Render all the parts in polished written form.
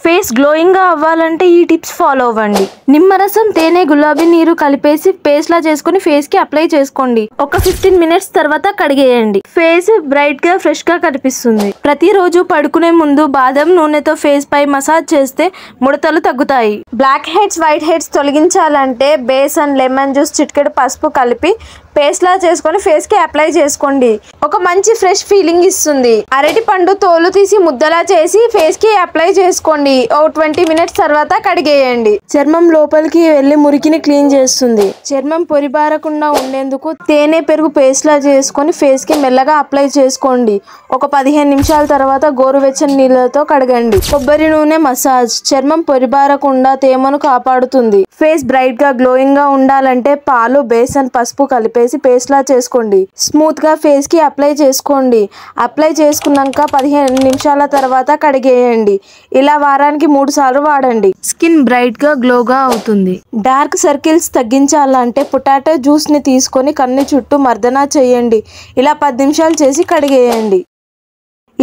Face glowing గా అవ్వాలంటే ఈ టిప్స్ ఫాలో అవ్వండి. నిమ్మరసం, తేనె, గులాబీ నీరు కలిపేసి పేస్ట్ లా చేసుకుని ఫేస్ కి అప్లై చేసుకోండి. ఒక 15 మినిట్స్ తర్వాత కడిగేయండి. ఫేస్ బ్రైట్ గా ఫ్రెష్ గా కనిపిస్తుంది. ప్రతిరోజు పడుకునే ముందు బాదం నూనెతో ఫేస్ పై మసాజ్ చేస్తే ముడతలు తగ్గుతాయి. బ్లాక్ హెడ్స్, వైట్ హెడ్స్ తొలగించాలంటే బేసన్, లెమన్ జ్యూస్, చిటికెడు పసుపు కలిపి పేస్ట్ లా చేసుకొని ఫేస్ కి అప్లై చేసుకోండి. ఒక మంచి ఫ్రెష్ ఫీలింగ్ ఇస్తుంది. అరటి పండు తోలు తీసి ముద్దలా చేసి ఫేస్ కి అప్లై చేసుకోండి. ఓ 20 మినిట్స్ తర్వాత కడిగేయండి. చర్మం లోపలికి వెళ్లి మురికిని క్లీన్ చేస్తుంది. చర్మం పొరిబారకుండా ఉండేందుకు తేనె, పెరుగు పేస్ట్ లా చేసుకొని ఫేస్ కి మెల్లగా అప్లై చేసుకోండి. ఒక 15 నిమిషాల తర్వాత గోరువెచ్చని నీళ్ళతో కడగండి. కొబ్బరి నూనె మసాజ్ చర్మం పొరిబారకుండా తేమను కాపాడుతుంది. ఫేస్ బ్రైట్ గా గ్లోయింగ్ గా ఉండాలంటే పాలు, బేసన్, పసుపు కలిపేసి పేస్ట్ లా చేసుకోండి. స్మూత్ గా ఫేస్ కి అప్లై చేసుకోండి. అప్లై చేసుకున్నాక 15 నిమిషాల తర్వాత కడిగేయండి. ఇలా వారానికి 3 సార్లు వాడండి. స్కిన్ బ్రైట్ గా గ్లోగా అవుతుంది. డార్క్ సర్కిల్స్ తగ్గించాలంటే పొటాటో జ్యూస్ ని తీసుకొని కన్ను చుట్టూ మర్దనా చేయండి. ఇలా 10 నిమిషాలు చేసి కడిగేయండి.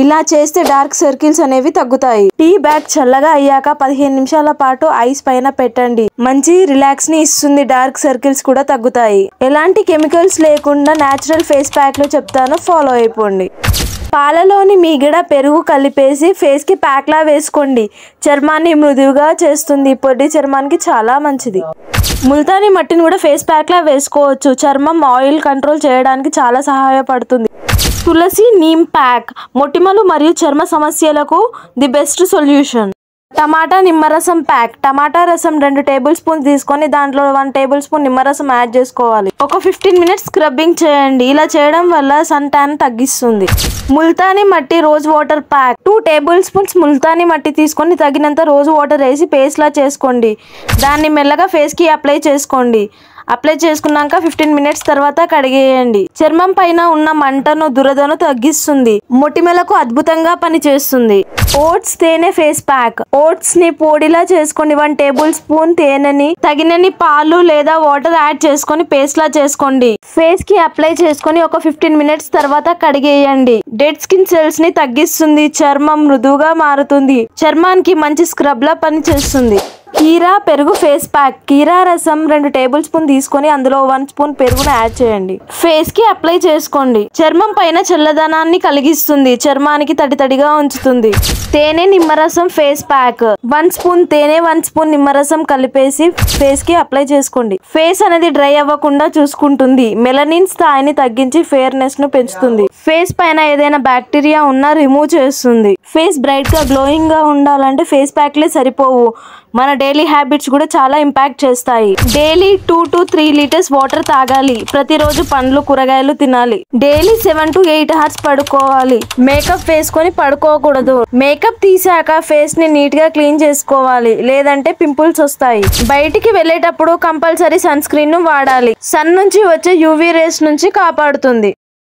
ఇలా చేస్తే డార్క్ సర్కిల్స్ అనేవి తగ్గుతాయి. టీ బ్యాగ్ చల్లగా అయ్యాక 15 నిమిషాల పాటు ఐస్ పైన పెట్టండి. మంచి రిలాక్స్ ని ఇస్తుంది. డార్క్ సర్కిల్స్ కూడా తగ్గుతాయి. ఎలాంటి కెమికల్స్ లేకుండా నేచురల్ ఫేస్ ప్యాక్ లో చెప్తాను, ఫాలో అయిపోండి. పాలలోని మీగడ, పెరుగు కలిపేసి ఫేస్ కి ప్యాక్ లా వేసుకోండి. చర్మాన్ని మృదువుగా చేస్తుంది. పొడి చర్మానికి చాలా మంచిది. ముల్తానీ మట్టిని కూడా ఫేస్ ప్యాక్ లా వేసుకోవచ్చు. చర్మం ఆయిల్ కంట్రోల్ చేయడానికి చాలా సహాయపడుతుంది. తులసి నీమ్ ప్యాక్ మొటిమలు మరియు చర్మ సమస్యలకు ది బెస్ట్ సొల్యూషన్. టమాటా నిమ్మరసం ప్యాక్. టమాటా రసం 2 టేబుల్ స్పూన్స్ తీసుకొని దాంట్లో 1 టేబుల్ స్పూన్ నిమ్మరసం యాడ్ చేసుకోవాలి. ఒక 15 మినిట్స్ స్క్రబ్బింగ్ చేయండి. ఇలా చేయడం వల్ల సన్ ట్యాన్ తగ్గిస్తుంది. ముల్తానీ మట్టి rose water pack. 2 table spoons Multani మట్టి తీసుకొని తగినంత రోజ్ వాటర్ వేసి పేస్ట్ లా చేసుకోండి. దాన్ని మెల్లగా ఫేస్ కి అప్లై చేసుకోండి. అప్లై చేసుకున్నాక 15 మినిట్స్ తర్వాత కడిగేయండి. చర్మం పైన ఉన్న మంటను, దురదను తగ్గిస్తుంది. మొటిమలకు అద్భుతంగా పనిచేస్తుంది. ఓట్స్ తేనె ఫేస్ ప్యాక్. ఓట్స్ ని పొడిలా చేసుకోండి. 1 టేబుల్ స్పూన్ తేనెని తగినన్ని పాలు లేదా వాటర్ యాడ్ చేసుకొని పేస్ట్ లా చేసుకోండి. ఫేస్ కి అప్లై చేసుకొని ఒక 15 మినిట్స్ తర్వాత కడిగేయండి. డెడ్ స్కిన్ సెల్స్ ని తగ్గిస్తుంది. చర్మం మృదువుగా మారుతుంది. చర్మానికి మంచి స్క్రబ్ లా పనిచేస్తుంది. కీరా పెరుగు ఫేస్ ప్యాక్. కీరా రసం 2 టేబుల్ స్పూన్ తీసుకొని అందులో 1 స్పూన్ పెరుగును యాడ్ చేయండి. ఫేస్ కి అప్లై చేసుకోండి. చర్మం పైన చల్లదనాన్ని కలిగిస్తుంది. చర్మానికి తడితడిగా ఉంచుతుంది. తేనె నిమ్మరసం ఫేస్ ప్యాక్. 1 స్పూన్ తేనె, 1 స్పూన్ నిమ్మరసం కలిపేసి ఫేస్ కి అప్లై చేసుకోండి. ఫేస్ అనేది డ్రై అవ్వకుండా చూసుకుంటుంది. మెలనిన్ స్థాయిని తగ్గించి ఫెయిర్నెస్ ను పెంచుతుంది. ఫేస్ పైన ఏదైనా బ్యాక్టీరియా ఉన్నా రిమూవ్ చేస్తుంది. ఫేస్ బ్రైట్ గా గ్లోయింగ్ గా ఉండాలంటే ఫేస్ ప్యాక్లే సరిపోవు. మన డైలీ హ్యాబిట్స్ కూడా చాలా ఇంపాక్ట్ చేస్తాయి. డైలీ 2 to 3 లీటర్స్ వాటర్ తాగాలి. ప్రతిరోజు పండ్లు, కూరగాయలు తినాలి. డైలీ 7 to 8 అవర్స్ పడుకోవాలి. మేకప్ వేసుకొని పడుకోకూడదు. మేకప్ తీసాక ఫేస్ ని నీట్ గా క్లీన్ చేసుకోవాలి, లేదంటే పింపుల్స్ వస్తాయి. బయటికి వెళ్ళేటప్పుడు కంపల్సరీ సన్ స్క్రీన్ ను వాడాలి. సన్ నుంచి వచ్చే యూవీ రేస్ నుంచి కాపాడుతుంది.